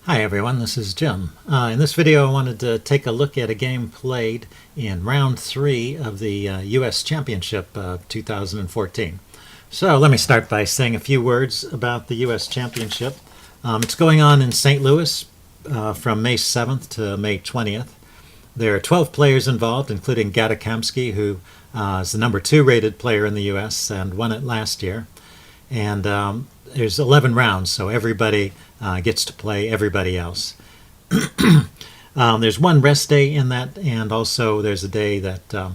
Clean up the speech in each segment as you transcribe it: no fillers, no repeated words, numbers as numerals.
Hi everyone, this is Jim. In this video I wanted to take a look at a game played in round 3 of the US Championship 2014. So let me start by saying a few words about the US Championship. It's going on in St. Louis from May 7th to May 20th. There are 12 players involved, including Gadakamsky, who is the number 2 rated player in the US and won it last year. And there's 11 rounds, so everybody gets to play everybody else. There's one rest day in that, and also there's a day that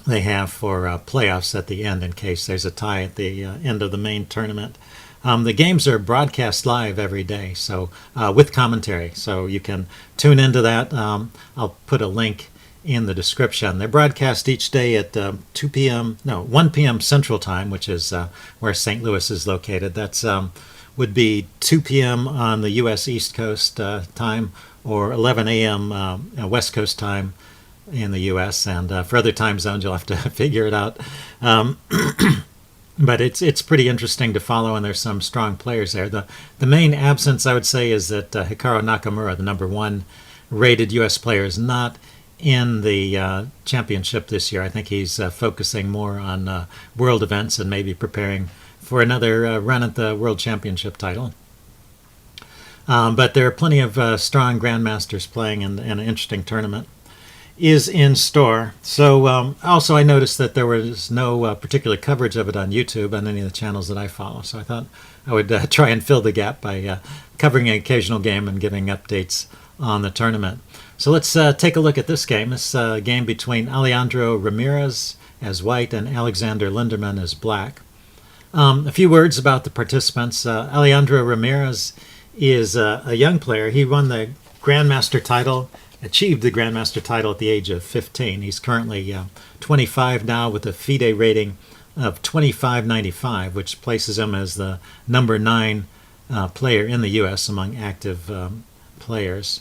they have for playoffs at the end in case there's a tie at the end of the main tournament. The games are broadcast live every day, so with commentary, so you can tune into that. I'll put a link in the description. They're broadcast each day at 1 p.m. Central Time, which is where St. Louis is located. That's would be 2 p.m. on the U.S. East Coast time, or 11 a.m. West Coast time in the U.S. And for other time zones, you'll have to figure it out. But it's pretty interesting to follow, and there's some strong players there. The main absence, I would say, is that Hikaru Nakamura, the number 1 rated U.S. player, is not in the championship this year. I think he's focusing more on world events and maybe preparing for another run at the World Championship title. But there are plenty of strong grandmasters playing, and an interesting tournament is in store. So also I noticed that there was no particular coverage of it on YouTube on any of the channels that I follow. So I thought I would try and fill the gap by covering an occasional game and giving updates on the tournament. So let's take a look at this game. This game between Alejandro Ramirez as white and Aleksandr Lenderman as black. A few words about the participants. Alejandro Ramirez is a young player. He won the Grandmaster title, achieved the Grandmaster title at the age of 15. He's currently 25 now with a FIDE rating of 2595, which places him as the number 9 player in the U.S. among active players.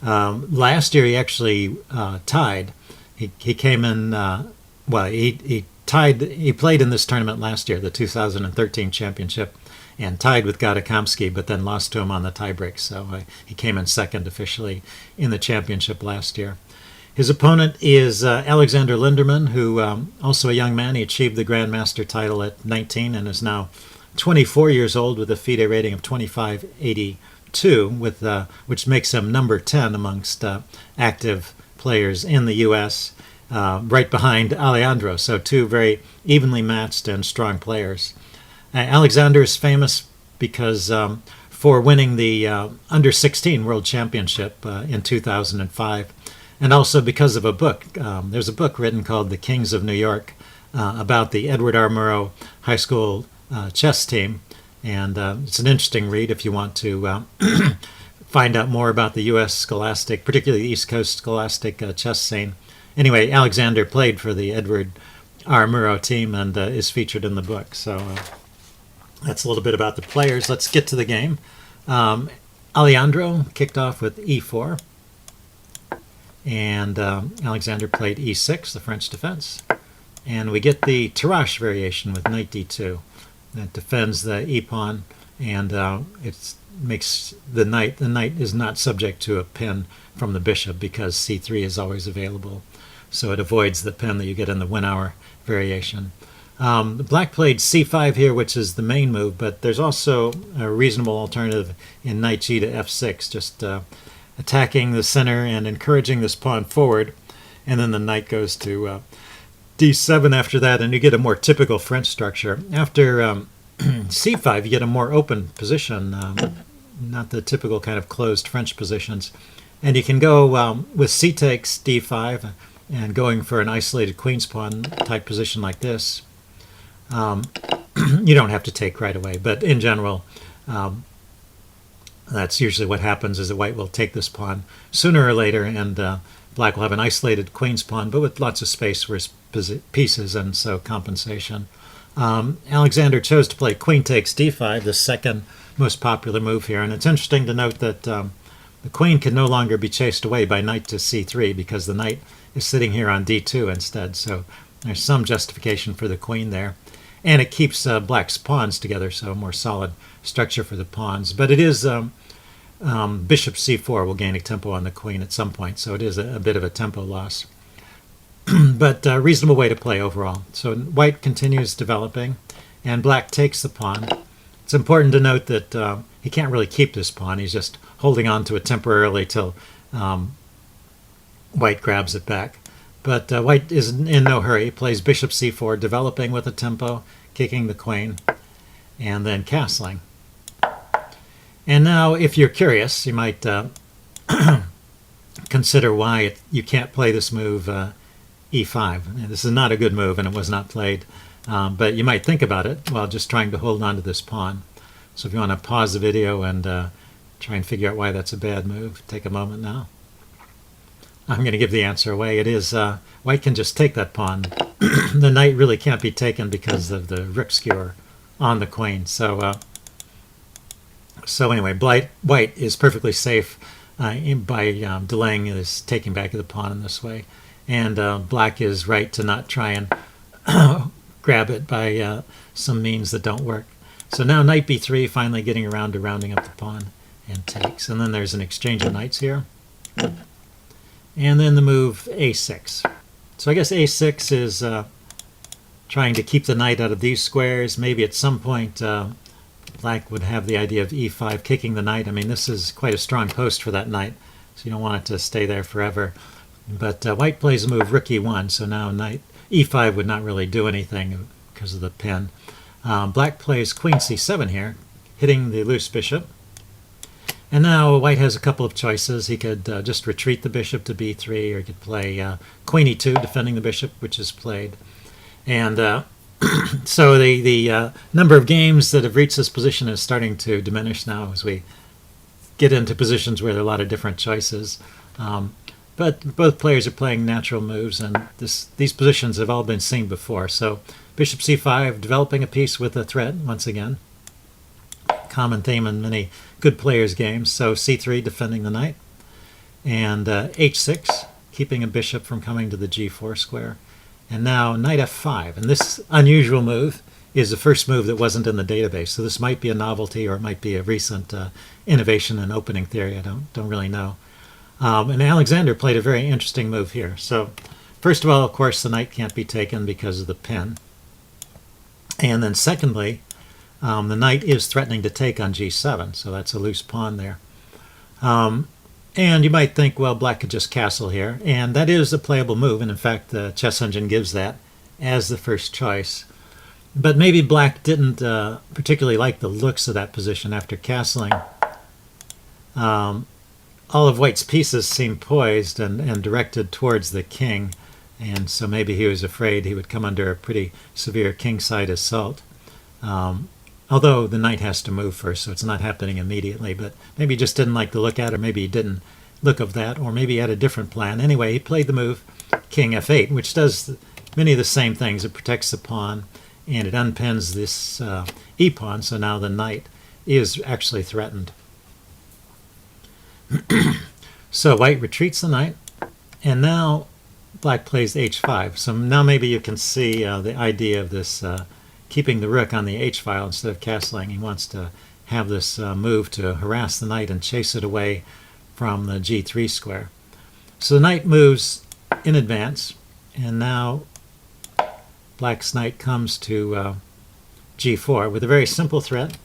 Last year he actually tied. He came in, he tied. He played in this tournament last year, the 2013 championship, and tied with Gadakamsky, but then lost to him on the tiebreak. So he came in second officially in the championship last year. His opponent is Aleksandr Lenderman, who also a young man. He achieved the Grandmaster title at 19 and is now 24 years old with a FIDE rating of 2582, which makes him number 10 amongst active players in the U.S., right behind Alejandro. So 2 very evenly matched and strong players. Alexander is famous because for winning the Under 16 World Championship in 2005, and also because of a book. There's a book written called The Kings of New York about the Edward R. Murrow High School chess team, and it's an interesting read if you want to find out more about the U.S. scholastic, particularly the East Coast scholastic chess scene. Anyway, Alexander played for the Edward R. Murrow team and is featured in the book. So that's a little bit about the players. Let's get to the game. Alejandro kicked off with e4, and Alexander played e6, the French defense. And we get the Tarrasch variation with knight d2. That defends the e-pawn, and it makes the knight is not subject to a pin from the bishop because c3 is always available. So it avoids the pin that you get in the win-hour variation. The black played c5 here, which is the main move, but there's also a reasonable alternative in knight g to f6, just attacking the center and encouraging this pawn forward, and then the knight goes to d7 after that, and you get a more typical French structure. After c5, you get a more open position, not the typical kind of closed French positions. And you can go with c takes d5 and going for an isolated queen's pawn type position like this. You don't have to take right away, but in general, that's usually what happens, is that white will take this pawn sooner or later, and black will have an isolated queen's pawn, but with lots of space for his pieces, and so compensation. Alexander chose to play queen takes d5, the second most popular move here, and it's interesting to note that the queen can no longer be chased away by knight to c3 because the knight is sitting here on d2 instead, so there's some justification for the queen there. And it keeps black's pawns together, so a more solid structure for the pawns. But it is bishop c4 will gain a tempo on the queen at some point, so it is a bit of a tempo loss. But a reasonable way to play overall. So white continues developing, and black takes the pawn. It's important to note that he can't really keep this pawn. He's just holding on to it temporarily till white grabs it back. But white is in no hurry. He plays bishop c4, developing with a tempo, kicking the queen, and then castling. And now, if you're curious, you might consider why you can't play this move e5. This is not a good move, and it was not played. But you might think about it while just trying to hold on to this pawn. So if you want to pause the video and try and figure out why that's a bad move, take a moment now. I'm going to give the answer away. It is white can just take that pawn. The knight really can't be taken because of the rook skewer on the queen. So anyway, white is perfectly safe by delaying his taking back of the pawn in this way. And black is right to not try and grab it by some means that don't work. So now knight b3, finally getting around to rounding up the pawn, and takes. And then there's an exchange of knights here. And then the move a6. So I guess a6 is trying to keep the knight out of these squares. Maybe at some point black would have the idea of e5, kicking the knight. I mean, this is quite a strong post for that knight, so you don't want it to stay there forever. But white plays a move rook e1, so now knight e5 would not really do anything because of the pin. Black plays queen c7 here, hitting the loose bishop. And now white has a couple of choices. He could just retreat the bishop to b3, or he could play queen e2, defending the bishop, which is played. And so the number of games that have reached this position is starting to diminish now as we get into positions where there are a lot of different choices. But both players are playing natural moves, and these positions have all been seen before. So bishop c5, developing a piece with a threat once again. Common theme in many good players' games. So c3, defending the knight, and h6, keeping a bishop from coming to the g4 square. And now knight f5. And this unusual move is the first move that wasn't in the database. So this might be a novelty, or it might be a recent innovation in opening theory. I don't really know. And Alexander played a very interesting move here. So first of all, of course, the knight can't be taken because of the pin. And then secondly, the knight is threatening to take on g7, so that's a loose pawn there. And you might think, well, black could just castle here, and that is a playable move, and in fact the chess engine gives that as the first choice. But maybe black didn't particularly like the looks of that position after castling. All of white's pieces seem poised and directed towards the king, and so maybe he was afraid he would come under a pretty severe kingside assault. Although the knight has to move first, so it's not happening immediately. But maybe he just didn't like the look at it, or maybe he didn't look of that, or maybe he had a different plan. Anyway, he played the move king f8, which does many of the same things. It protects the pawn, and it unpins this e-pawn, so now the knight is actually threatened. So white retreats the knight, and now black plays h5. So now maybe you can see the idea of this keeping the rook on the h-file instead of castling. He wants to have this move to harass the knight and chase it away from the g3 square. So the knight moves in advance, and now black's knight comes to g4 with a very simple threat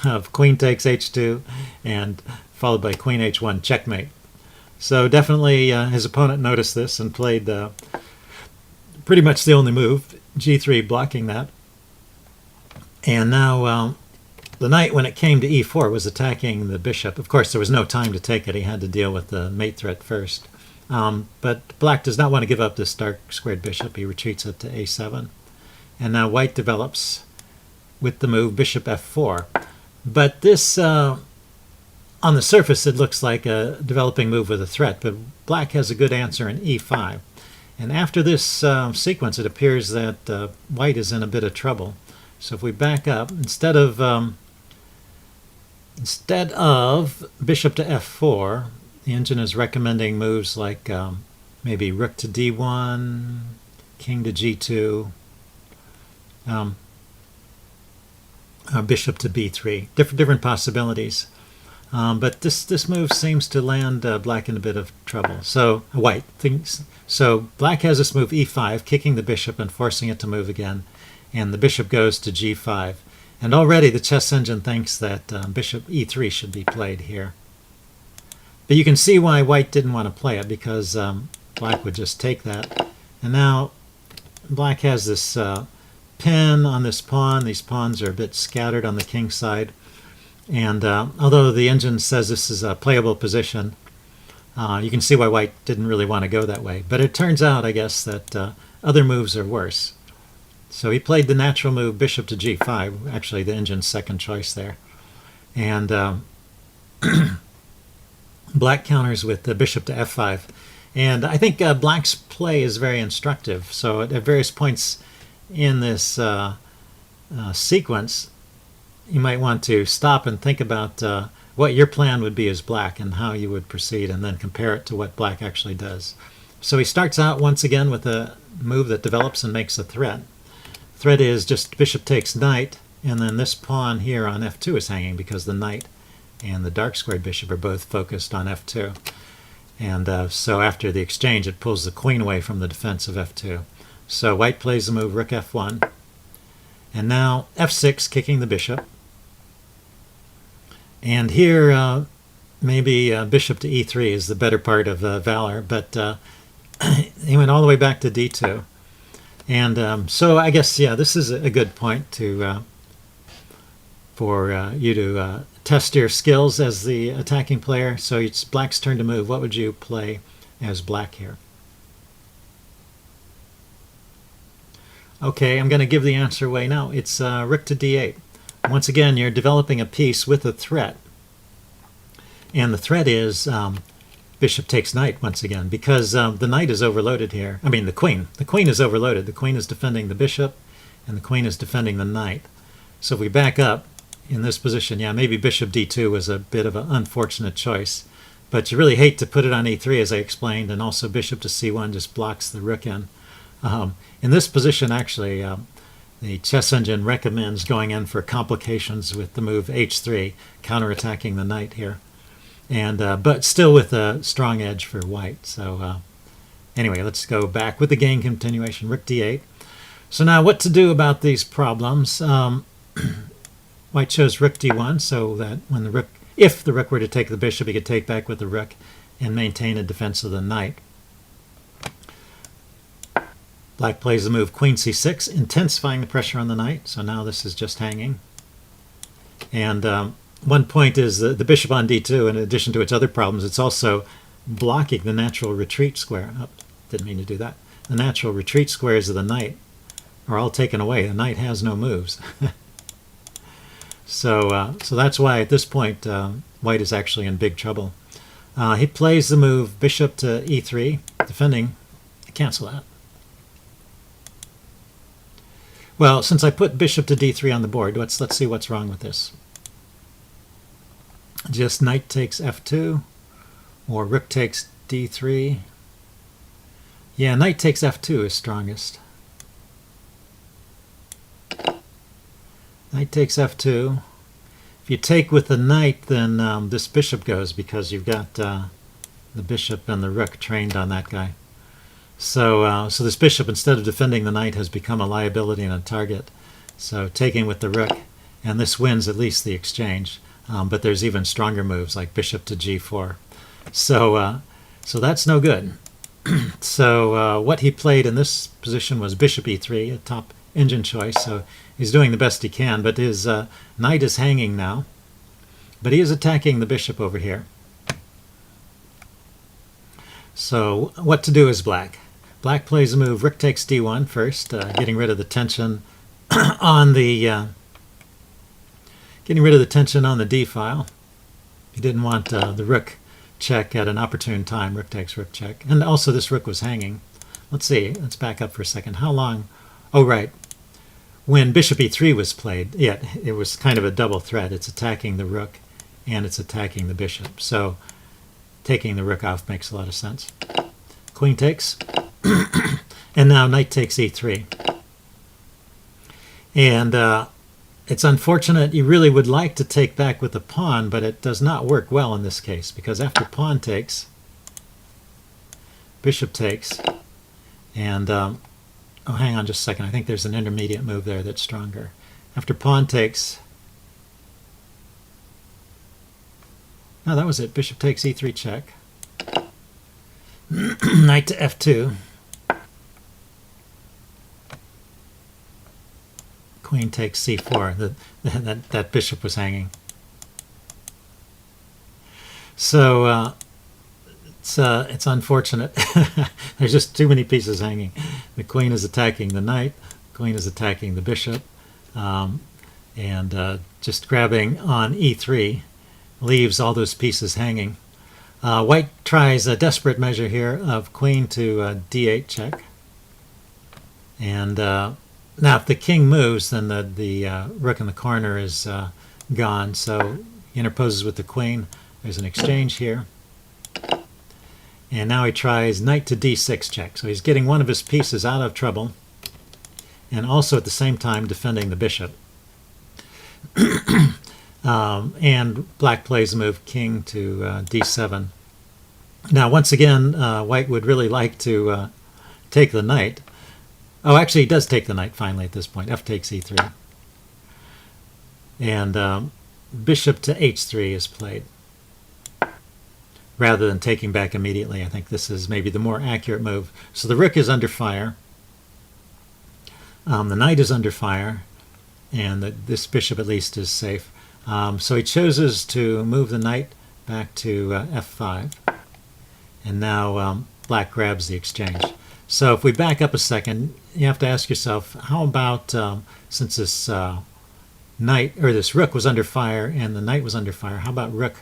of queen takes h2 and followed by queen h1, checkmate. So definitely his opponent noticed this and played pretty much the only move, g3, blocking that. And now the knight, when it came to e4, was attacking the bishop. Of course, there was no time to take it. He had to deal with the mate threat first. But black does not want to give up this dark squared bishop. He retreats it to a7. And now white develops with the move bishop f4. But this, on the surface, it looks like a developing move with a threat. But black has a good answer in e5. And after this sequence, it appears that white is in a bit of trouble. So if we back up, instead of bishop to f4, the engine is recommending moves like maybe rook to d1, king to g2, bishop to b3. Different possibilities. But this move seems to land black in a bit of trouble. So white thinks so. Black has this move e5, kicking the bishop and forcing it to move again, and the bishop goes to g5. And already the chess engine thinks that bishop e3 should be played here. But you can see why white didn't want to play it, because black would just take that. And now black has this pin on this pawn. These pawns are a bit scattered on the king side. And although the engine says this is a playable position, you can see why white didn't really want to go that way. But it turns out, I guess, that other moves are worse. So he played the natural move bishop to g5, actually the engine's second choice there. And black counters with the bishop to f5. And I think black's play is very instructive. So at various points in this sequence, you might want to stop and think about what your plan would be as black and how you would proceed, and then compare it to what black actually does. So he starts out once again with a move that develops and makes a threat. Threat is just bishop takes knight, and then this pawn here on f2 is hanging because the knight and the dark squared bishop are both focused on f2. And so after the exchange, it pulls the queen away from the defense of f2. So white plays the move rook f1, and now f6, kicking the bishop. And here, maybe bishop to e3 is the better part of valor, but he went all the way back to d2. And so I guess, yeah, this is a good point to for you to test your skills as the attacking player. So it's black's turn to move. What would you play as black here? Okay, I'm going to give the answer away now. It's rook to d8. Once again, you're developing a piece with a threat. And the threat is bishop takes knight once again, because the knight is overloaded here. I mean, the queen. The queen is overloaded. The queen is defending the bishop, and the queen is defending the knight. So if we back up in this position, yeah, maybe bishop d2 was a bit of an unfortunate choice. But you really hate to put it on e3, as I explained, and also bishop to c1 just blocks the rook in. In this position, actually, the chess engine recommends going in for complications with the move h3, counterattacking the knight here, and but still with a strong edge for white. So anyway, let's go back with the game continuation, rook d8. So now what to do about these problems? White chose rook d1, so that when the rook, if the rook were to take the bishop, he could take back with the rook and maintain a defense of the knight. Black plays the move queen c6, intensifying the pressure on the knight. So now this is just hanging. And one point is the bishop on d2, in addition to its other problems, it's also blocking the natural retreat square. Oh, didn't mean to do that. The natural retreat squares of the knight are all taken away. The knight has no moves. So that's why at this point white is actually in big trouble. He plays the move bishop to e3, defending. Cancel that. Well, since I put bishop to d3 on the board, let's see what's wrong with this. Just knight takes f2, or rook takes d3. Yeah, knight takes f2 is strongest. Knight takes f2. If you take with the knight, then this bishop goes, because you've got the bishop and the rook trained on that guy. So this bishop, instead of defending the knight, has become a liability and a target. So taking with the rook, and this wins at least the exchange. But there's even stronger moves like bishop to g4. So that's no good. So what he played in this position was bishop e3, a top engine choice. So he's doing the best he can, but his knight is hanging now. But he is attacking the bishop over here. So what to do is black. Black plays a move rook takes d1 first, getting rid of the tension on the d file. He didn't want the rook check at an opportune time. Rook takes rook check, and also this rook was hanging. Let's see. Let's back up for a second. How long? Oh, right. When bishop e3 was played, yeah, it was kind of a double threat. It's attacking the rook, and it's attacking the bishop. So taking the rook off makes a lot of sense. Queen takes, and now knight takes e3. And It's unfortunate. You really would like to take back with the pawn, but it does not work well in this case, because after pawn takes, bishop takes, and oh, hang on just a second. I think there's an intermediate move there that's stronger. After pawn takes, no, that was it. Bishop takes e3 check. Knight to f2. Queen takes c4. That bishop was hanging. So it's unfortunate. There's just too many pieces hanging. The queen is attacking the knight. The queen is attacking the bishop. And just grabbing on e3 leaves all those pieces hanging. White tries a desperate measure here of queen to d8 check. And now if the king moves, then the rook in the corner is gone. So he interposes with the queen. There's an exchange here. And now he tries knight to d6 check. So he's getting one of his pieces out of trouble, and also at the same time defending the bishop. And black plays the move king to d7. Now once again, white would really like to take the knight. Oh, actually he does take the knight finally at this point. F takes e3. And bishop to h3 is played. Rather than taking back immediately, I think this is maybe the more accurate move. So the rook is under fire. The knight is under fire. And this bishop at least is safe. So he chooses to move the knight back to f5. And now black grabs the exchange. So if we back up a second, you have to ask yourself, how about, since this knight, or this rook was under fire and the knight was under fire, how about rook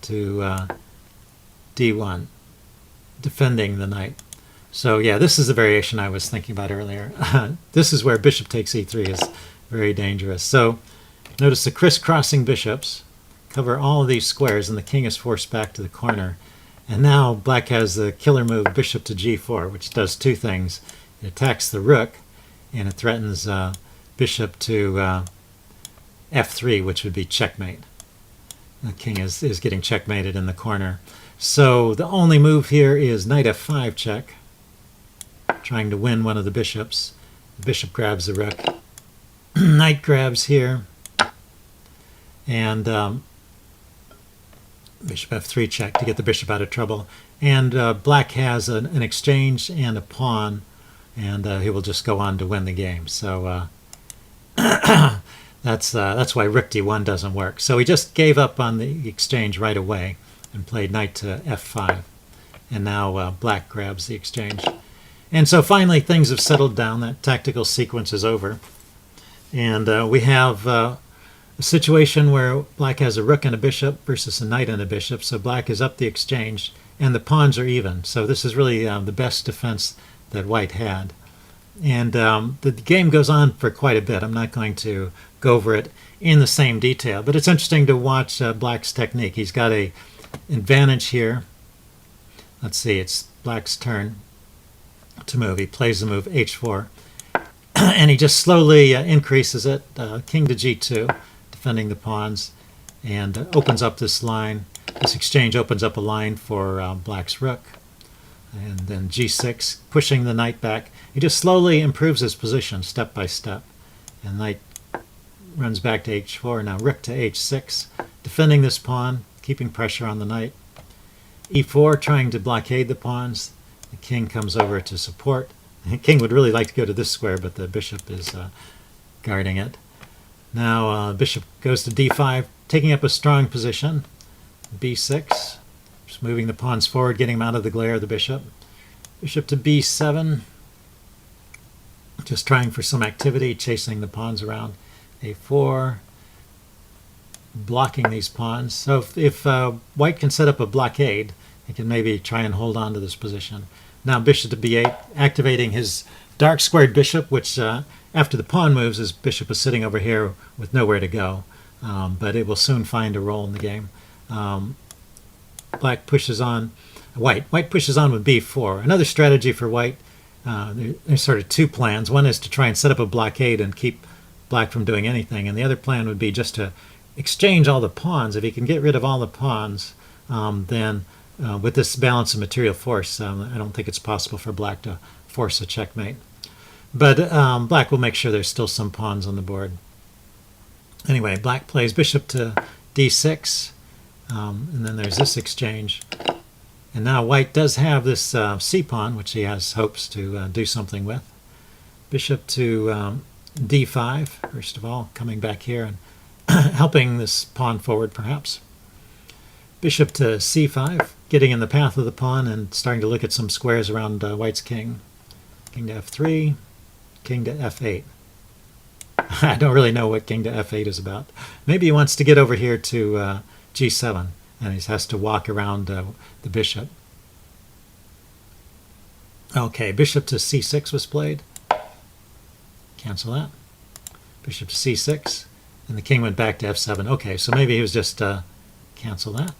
to d1, defending the knight? So yeah, this is the variation I was thinking about earlier. This is where bishop takes e3 is very dangerous. So notice the crisscrossing bishops cover all of these squares, and the king is forced back to the corner. And now black has the killer move bishop to g4, which does two things. It attacks the rook, and it threatens bishop to f3, which would be checkmate. The king is getting checkmated in the corner. So the only move here is knight f5 check, trying to win one of the bishops. The bishop grabs the rook. Knight grabs here, and bishop f3 check to get the bishop out of trouble. And black has an exchange and a pawn, and he will just go on to win the game. So that's why rook d1 doesn't work. So he just gave up on the exchange right away and played knight to f5. And now black grabs the exchange. And so finally things have settled down. That tactical sequence is over. And we have a situation where black has a rook and a bishop versus a knight and a bishop. So black is up the exchange, and the pawns are even. So this is really the best defense that white had. And the game goes on for quite a bit. I'm not going to go over it in the same detail, but it's interesting to watch black's technique. He's got an advantage here. Let's see, it's black's turn to move. He plays the move h4, and he just slowly increases it, king to g2, defending the pawns, and opens up this line. This exchange opens up a line for black's rook, and then g6, pushing the knight back. He just slowly improves his position step by step, and knight runs back to h4. Now rook to h6, defending this pawn, keeping pressure on the knight. e4, trying to blockade the pawns. The king comes over to support. The king would really like to go to this square, but the bishop is guarding it. Now bishop goes to d5, taking up a strong position. b6, just moving the pawns forward, getting them out of the glare of the bishop. Bishop to b7, just trying for some activity, chasing the pawns around. a4, blocking these pawns. So if white can set up a blockade, he can maybe try and hold on to this position. Now bishop to b8, activating his dark squared bishop, which after the pawn moves, his bishop is sitting over here with nowhere to go. But it will soon find a role in the game. Black pushes on. White pushes on with b4. Another strategy for white, there's sort of two plans. One is to try and set up a blockade and keep black from doing anything. And the other plan would be just to exchange all the pawns. If he can get rid of all the pawns, then with this balance of material force, I don't think it's possible for black to force a checkmate. But black will make sure there's still some pawns on the board. Anyway, black plays bishop to d6, and then there's this exchange. And now white does have this c-pawn, which he has hopes to do something with. Bishop to d5, first of all, coming back here and helping this pawn forward, perhaps. Bishop to c5, getting in the path of the pawn and starting to look at some squares around white's king. King to f3, king to f8. I don't really know what king to f8 is about. Maybe he wants to get over here to g7, and he has to walk around the bishop. Okay, bishop to c6 was played. Cancel that. Bishop to c6, and the king went back to f7. Okay, so maybe he was just cancel that.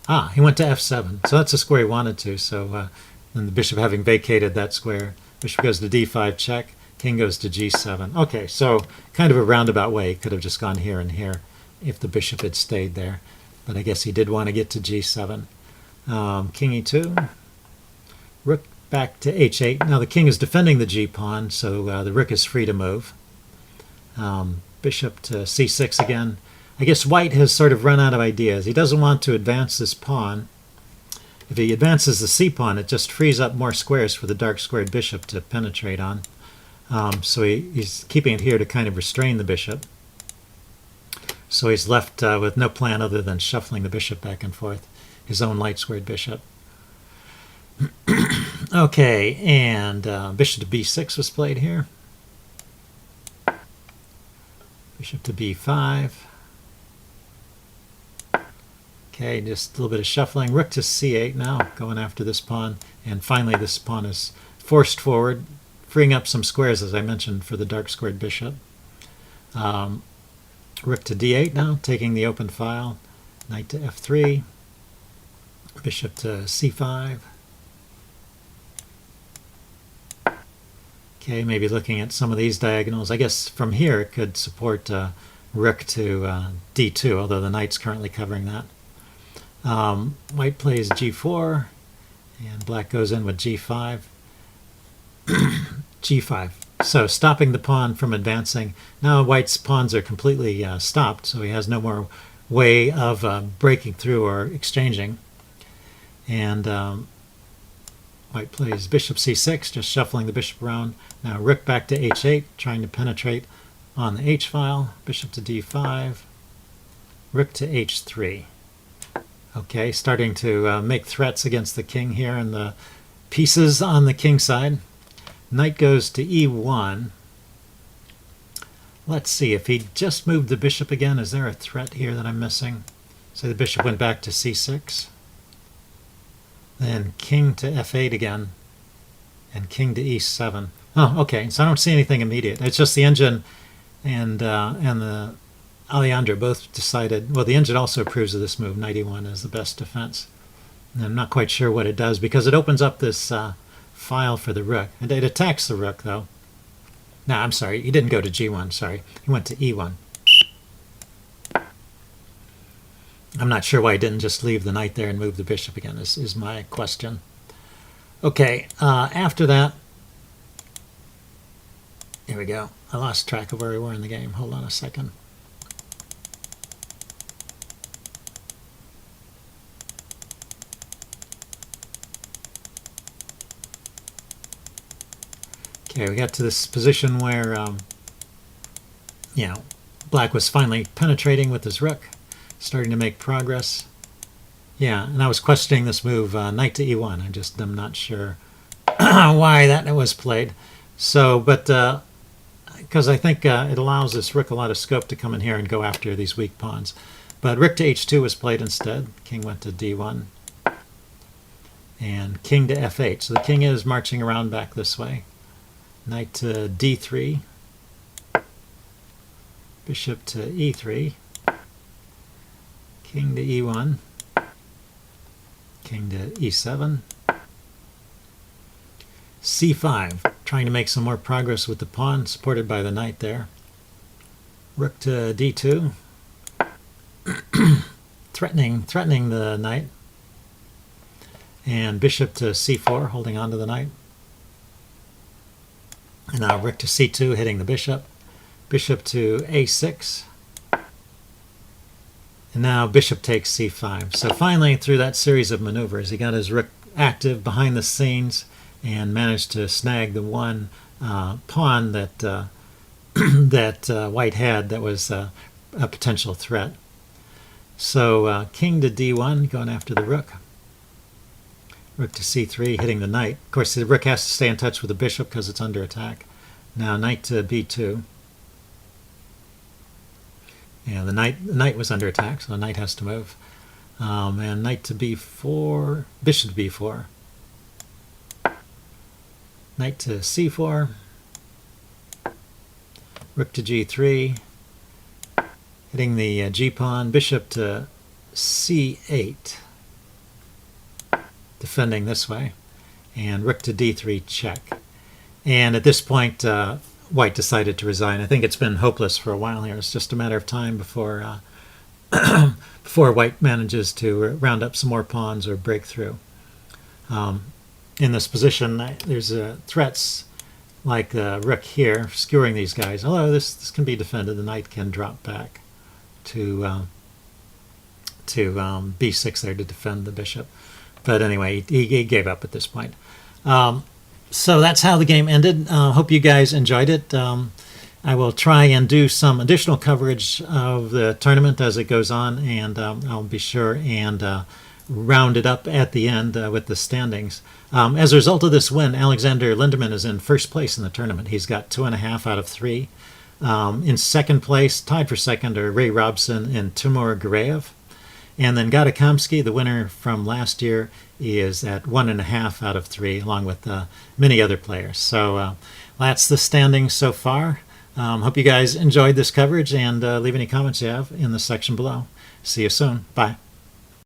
Ah, he went to f7, so that's a square he wanted to. So then the bishop having vacated that square, bishop goes to d5 check, king goes to g7. Okay, so kind of a roundabout way. He could have just gone here and here if the bishop had stayed there. But I guess he did want to get to g7. King e2, rook back to h8. Now the king is defending the g-pawn, so the rook is free to move. Bishop to c6 again. I guess white has sort of run out of ideas. He doesn't want to advance this pawn. If he advances the c-pawn, it just frees up more squares for the dark squared bishop to penetrate on. So he's keeping it here to kind of restrain the bishop. So he's left with no plan other than shuffling the bishop back and forth, his own light squared bishop. Okay, and bishop to b6 was played here. Bishop to b5. Okay, just a little bit of shuffling. Rook to c8 now, going after this pawn. And finally this pawn is forced forward, freeing up some squares, as I mentioned, for the dark squared bishop. Rook to d8 now, taking the open file. Knight to f3. Bishop to c5. Okay, maybe looking at some of these diagonals. I guess from here it could support rook to d2, although the knight's currently covering that. White plays g4, and black goes in with g5. g5. So stopping the pawn from advancing. Now white's pawns are completely stopped, so he has no more way of breaking through or exchanging. And white plays bishop c6, just shuffling the bishop around. Now rook back to h8, trying to penetrate on the h-file. Bishop to d5, rook to h3. Okay, starting to make threats against the king here and the pieces on the king side. Knight goes to e1. Let's see, if he just moved the bishop again, is there a threat here that I'm missing? So the bishop went back to c6. Then king to f8 again, and king to e7. Oh, okay, so I don't see anything immediate. It's just the engine and the Alejandro both decided, well, the engine also approves of this move, knight e1 is the best defense. And I'm not quite sure what it does, because it opens up this file for the rook. And it attacks the rook, though. No, I'm sorry, he didn't go to g1, sorry. He went to e1. I'm not sure why he didn't just leave the knight there and move the bishop again, is my question. Okay, after that, here we go. I lost track of where we were in the game. Hold on a second. Okay, we got to this position where, black was finally penetrating with his rook, starting to make progress. Yeah, and I was questioning this move, knight to e1. I just am not sure why that was played. So, but because I think it allows this rook a lot of scope to come in here and go after these weak pawns. But rook to h2 was played instead. King went to d1. And king to f8. So the king is marching around back this way. Knight to d3. Bishop to e3. King to e1. King to e7. c5, trying to make some more progress with the pawn, supported by the knight there. Rook to d2, threatening the knight, and bishop to c4, holding on to the knight. And now rook to c2, hitting the bishop. Bishop to a6. And now bishop takes c5. So finally, through that series of maneuvers, he got his rook active behind the scenes and managed to snag the one pawn that that white had that was a potential threat. So king to d1, going after the rook. Rook to c3, hitting the knight. Of course, the rook has to stay in touch with the bishop because it's under attack. Now knight to b2. Yeah, the knight was under attack, so the knight has to move. And knight to b4, bishop to b4. Knight to c4. Rook to g3. Hitting the g-pawn. Bishop to c8. Defending this way. And rook to d3 check. And at this point, white decided to resign. I think it's been hopeless for a while here. It's just a matter of time before before white manages to round up some more pawns or break through. In this position, there's threats like the rook here, skewering these guys. Although this can be defended, the knight can drop back to b6 there to defend the bishop. But anyway, he gave up at this point. So that's how the game ended. Hope you guys enjoyed it. I will try and do some additional coverage of the tournament as it goes on, and I'll be sure and round it up at the end with the standings. As a result of this win, Aleksandr Lenderman is in first place in the tournament. He's got 2.5 out of 3. In second place, tied for second, are Ray Robson and Timur Gureyev. And then Gadakamsky, the winner from last year, is at 1.5 out of 3, along with many other players. So that's the standings so far. Hope you guys enjoyed this coverage, and leave any comments you have in the section below. See you soon. Bye.